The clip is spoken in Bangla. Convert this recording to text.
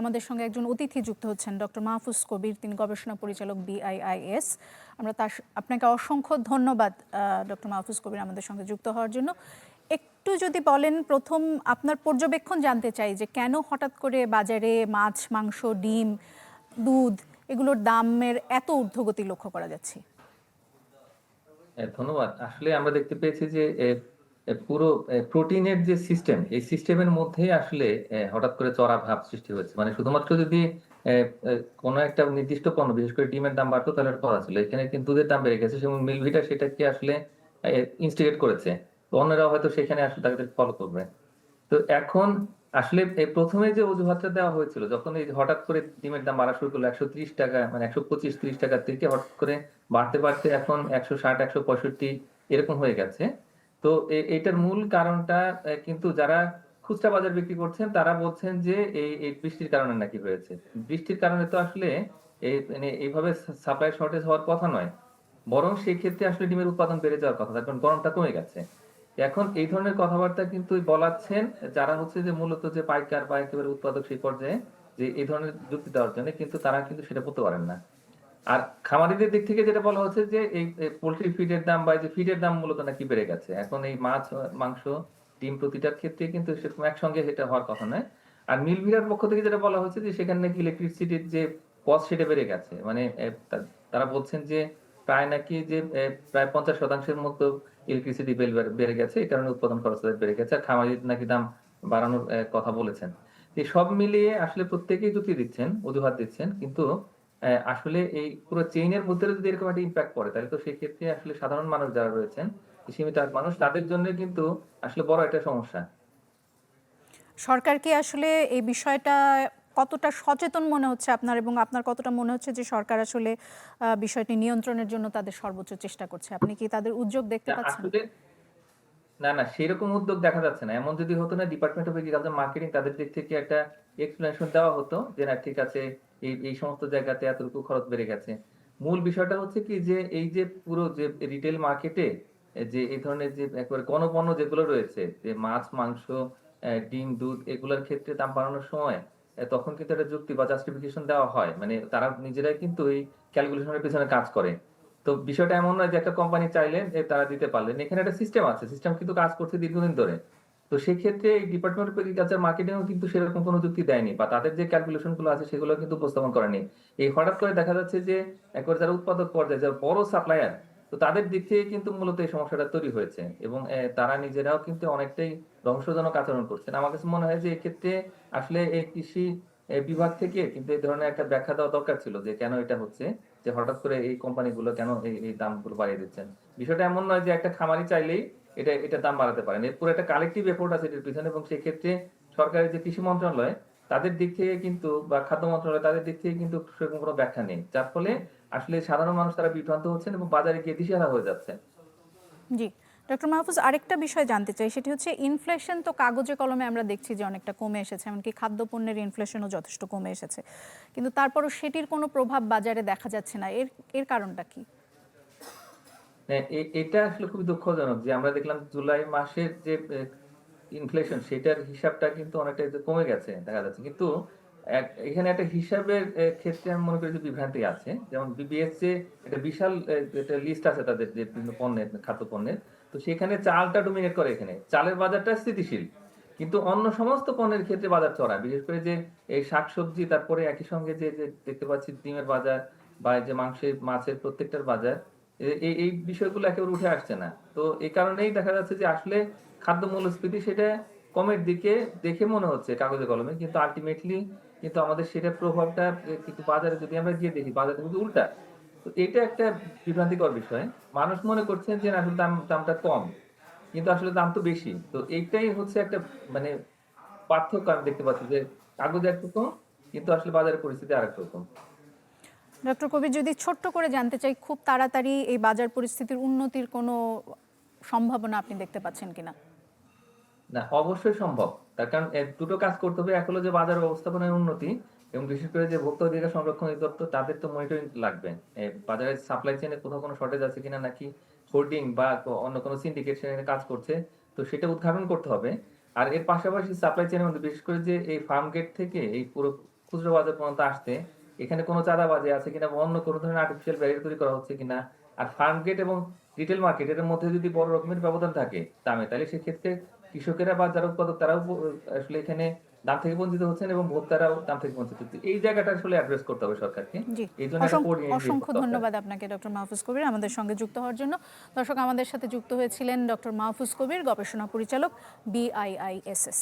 আমাদের সঙ্গে একজন অতিথি যুক্ত হচ্ছেন, ডক্টর মাহফুজ কবির। তিনি গবেষণা পরিচালক BIIS। আমরা আপনাকে অসংখ্য ধন্যবাদ ডক্টর মাহফুজ কবির আমাদের সঙ্গে যুক্ত হওয়ার জন্য। একটু যদি বলেন, প্রথম আপনার পর্যবেক্ষণ জানতে চাই যে কেন হঠাৎ করে বাজারে মাছ, মাংস, ডিম, দুধ এগুলোর দামের এত ঊর্ধ্বগতি লক্ষ্য করা যাচ্ছে? ধন্যবাদ। আসলে আমরা দেখতে পেয়েছি যে পুরো প্রোটিনের যে সিস্টেম, এই সিস্টেমের মধ্যেই আসলে হঠাৎ করে চড়া ভাব সৃষ্টি হয়েছে। মানে শুধুমাত্র যদি কোনো একটা নির্দিষ্ট পণ্য, বিশেষ করে ডিমের দাম বাড়তো তাহলে এটা কথা ছিল। এখানে কিন্তু দুধের দাম বেড়ে গেছে এবং মিলভিটা সেটাকে আসলে ইনস্টিগেট করেছে। তো অন্যরাও হয়তো সেখানে আসলে তাদের ফলো করবে। তো এখন আসলে প্রথমে যে অজুহাতটা দেওয়া হয়েছিল, যখন এই হঠাৎ করে ডিমের দাম বাড়া শুরু করলো 130 টাকা, মানে 125-30 টাকা থেকে হঠাৎ করে বাড়তে বাড়তে এখন 160-165 এরকম হয়ে গেছে। তো এইটার মূল কারণটা কিন্তু যারা খুচরা বাজার বিক্রি করছেন তারা বলছেন যে এই বৃষ্টির কারণে নাকি হয়েছে। বৃষ্টির কারণে তো আসলে মানে এইভাবে সাপ্লাই শর্টেজ হওয়ার কথা নয়, বরং সেই ক্ষেত্রে আসলে ডিমের উৎপাদন বেড়ে যাওয়ার কথা, কারণ গরমটা কমে গেছে। এখন এই ধরনের কথাবার্তা কিন্তু বলাচ্ছেন যারা হচ্ছে যে মূলত যে পাইকার বা একেবারে উৎপাদক সেই পর্যায়ে, যে এই ধরনের যুক্তি দেওয়ার জন্য, কিন্তু তারা কিন্তু সেটা বলতে পারেন না। আর খামারিদের দিক থেকে যেটা বলা হচ্ছে যে এই পোল্ট্রি ফিডের দাম বা এই যে ফিডের দাম মূলত নাকি বেড়ে গেছে। এখন এই মাছ, মাংস, ডিম প্রতিটার ক্ষেত্রে কিন্তু সেরকম একসঙ্গে সেটা হওয়ার কথা নয়। আর মিল ভিড়ার পক্ষ থেকে যেটা বলা হচ্ছে যে সেখানে নাকি ইলেকট্রিসিটির যে কস্ট সেটা বেড়ে গেছে। মানে তারা বলছেন যে প্রায় নাকি যে প্রায় 50% মতো ইলেকট্রিসিটি বিল বেড়ে গেছে, এই কারণে উৎপাদন খরচ বেড়ে গেছে, আর খামারিদের নাকি দাম বাড়ানোর কথা বলেছেন। এই সব মিলিয়ে আসলে প্রত্যেকেই যুক্তি দিচ্ছেন, অজুহাত দিচ্ছেন, কিন্তু আসলে এই পুরো চেইনের মধ্যে যদি এরকম একটা ইম্প্যাক্ট পড়ে, তাহলে তো সেক্ষেত্রে আসলে সাধারণ মানুষ যারা রয়েছেন, সীমিত আয়ের মানুষ, তাদের জন্য কিন্তু আসলে বড় একটা সমস্যা। সরকার কি আসলে এই বিষয়টা কতটা সচেতন মনে হচ্ছে আপনার, এবং আপনার কতটা মনে হচ্ছে যে সরকার আসলে বিষয়টি নিয়ন্ত্রণের জন্য তাদের সর্বোচ্চ চেষ্টা করছে? আপনি কি তাদের উদ্যোগ দেখতে পাচ্ছেন? আসলে না, সেরকম উদ্যোগ দেখা যাচ্ছে না। এমন যদি হতো না, ডিপার্টমেন্ট অফ এগ্রিকালচার মার্কেটিং তাদের দিক থেকে একটা এক্সপ্লেনেশন দেওয়া হতো যে না ঠিক আছে, এই সমস্ত জায়গাতে এতটুকু খরচ বেড়ে গেছে। মূল বিষয়টা হচ্ছে কি যে এই যে পুরো যে রিটেল মার্কেটে যে এই ধরনের যে একেবারে গণপণ্য যেগুলো রয়েছে, যে মাছ, মাংস, ডিম, দুধ, এগুলোর ক্ষেত্রে দাম বাড়ানোর সময় তখন কিন্তু একটা যুক্তি বা জাস্টিফিকেশন দেওয়া হয়। মানে তারা নিজেরাই কিন্তু এই ক্যালকুলেশনের পেছনে কাজ করে। তো বিষয়টা এমন নয় যে একটা কোম্পানি চাইলেন তারা দিতে পারলেন। এখানে একটা সিস্টেম আছে, সিস্টেম কিন্তু কাজ করছে দীর্ঘদিন ধরে। তো সেক্ষেত্রে এই ডিপার্টমেন্ট অফ এগ্রিকালচার মার্কেটিংও কিন্তু সেরকম কোনো যুক্তি দেয়নি, বা তাদের যে ক্যালকুলেশন গুলো আছে সেগুলো কিন্তু উপস্থাপন করেনি। এই হঠাৎ করে দেখা যাচ্ছে যে একবার যারা উৎপাদক পর্যায়ে, যারা বড় সাপ্লায়ার, তো তাদের দিক থেকে কিন্তু মূলত এই সমস্যাটা তৈরি হয়েছে, এবং তারা নিজেরাও কিন্তু অনেকটাই রহস্যজনক আচরণ করছেন। আমার কাছে মনে হয় যে এক্ষেত্রে আসলে এই কৃষি বিভাগ থেকে কিন্তু এই ধরনের একটা ব্যাখ্যা দেওয়া দরকার ছিল যে কেন এটা হচ্ছে, যে হঠাৎ করে এই কোম্পানিগুলো কেন এই দামগুলো বাড়িয়ে দিচ্ছেন। বিষয়টা এমন নয় যে একটা খামারি চাইলেই এটা দাম বাড়াতে পারেন। এর পুরো একটা কালেক্টিভ এফোর্ট আছে এটার পিছনে, এবং সেক্ষেত্রে সরকারের যে কৃষি মন্ত্রণালয় তাদের দিক থেকে কিন্তু, বা খাদ্য মন্ত্রণালয় তাদের দিক থেকে কিন্তু সেরকম কোনো ব্যাখ্যা নেই, যার ফলে আসলে সাধারণ মানুষ তারা বিভ্রান্ত হচ্ছেন এবং বাজারে গিয়ে দিশেহারা হয়ে যাচ্ছে। জি, ডক্টর মাহফুজ, আরেকটা বিষয় জানতে চাই, সেটি হচ্ছে ইনফ্লেশন তো কাগজে কলমে আমরা দেখছি যে অনেকটা কমে এসেছে, এমনকি খাদ্যপণ্যের ইনফ্লেশনও যথেষ্ট কমে এসেছে, কিন্তু তারপরও সেটির কোনো প্রভাব বাজারে দেখা যাচ্ছে না। এর এর কারণটা কি? হ্যাঁ, এটা আসলে খুবই দুঃখজনক যে আমরা দেখলাম জুলাই মাসের যে ইনফ্লেশন, সেটার হিসাবটা কিন্তু অনেকটা কমে গেছে দেখা যাচ্ছে। কিন্তু এখানে একটা হিসাবের ক্ষেত্রে আমি মনে করি যে বিভ্রান্তি আছে। যেমন বিবিএস একটা বিশাল একটা লিস্ট আছে তাদের যে বিভিন্ন পণ্যের, খাদ্য পণ্যের। তো সেখানে চালটা ডমিনেট করে। এখানে চালের বাজারটা স্থিতিশীল, কিন্তু অন্য সমস্ত পণ্যের ক্ষেত্রে বাজার চড়া। বিশেষ করে যে এই শাকসবজি, তারপরে একই সঙ্গে যে দেখতে পাচ্ছি ডিমের বাজার, বা এই যে মাংসের, মাছের প্রত্যেকটার বাজার, এই বিষয়গুলো একেবারে উঠে আসছে না। তো এই কারণেই দেখা যাচ্ছে যে আসলে খাদ্য মূল্যস্ফীতি সেটা কমের দিকে দেখে মনে হচ্ছে কাগজে কলমে, কিন্তু আলটিমেটলি কিন্তু আমাদের সেটার প্রভাবটা কিন্তু বাজারে যদি আমরা গিয়ে দেখি, বাজারে কিন্তু উল্টা। তো এটা একটা বিভ্রান্তিকর বিষয়। মানুষ মনে করছেন যে না, আসলে দামটা কম, কিন্তু আসলে দাম তো বেশি। তো এইটাই হচ্ছে একটা মানে পার্থক্য আমি দেখতে পাচ্ছি, যে কাগজে একরকম কিন্তু আসলে বাজারের পরিস্থিতি আরেক রকম। ডক্টর কবির, যদি ছোট্ট করে জানতে চাই, খুব তাড়াতাড়ি এই বাজার পরিস্থিতির উন্নতির কোনো সম্ভাবনা আপনি দেখতে পাচ্ছেন কিনা? না, অবশ্যই সম্ভব। তার কারণ দুটো কাজ করতে হবে। এক হলো যে বাজার ব্যবস্থাপনার উন্নতি, এবং বিশেষ করে যে ভোক্তা অধিকার সংরক্ষণ অধিদপ্তর, তাদের তো মনিটরিং লাগবে। বাজারের সাপ্লাই চেইনে কোথাও কোনো শর্টেজ আছে কিনা, নাকি হোর্ডিং বা অন্য কোনো সিন্ডিকেট সেখানে কাজ করছে, তো সেটা উদ্ঘাটন করতে হবে। আর এর পাশাপাশি সাপ্লাই চেইনের মধ্যে বিশেষ করে যে এই ফার্ম গেট থেকে এই পুরো খুচরো বাজার পর্যন্ত আসতে এখানে কোনো চাঁদাবাজি আছে কিনা বা অন্য কোনো ধরনের আর্টিফিশিয়াল ব্যারিয়ার তৈরি করা হচ্ছে কিনা, আর ফার্ম গেট এবং রিটেল মার্কেট এর মধ্যে যদি বড় রকমের ব্যবধান থাকে দামে, তাহলে সেক্ষেত্রে কৃষকেরা বা যারা উৎপাদক তারাও আসলে এখানে দাম থেকে বঞ্চিত হচ্ছেন এবং ভোক্তারাও দাম থেকে বঞ্চিত হচ্ছে। এই জায়গাটা আসলে অ্যাড্রেস করতে হবে সরকারকে। জি, এই জন্য একটা কোঅর্ডিনেট অসংখ্য ধন্যবাদ আপনাকে ডক্টর মাহফুজ কবির আমাদের সঙ্গে যুক্ত হওয়ার জন্য। দর্শক, আমাদের সাথে যুক্ত হয়েছিলেন ডক্টর মাহফুজ কবির, গবেষণা পরিচালক, BIISS।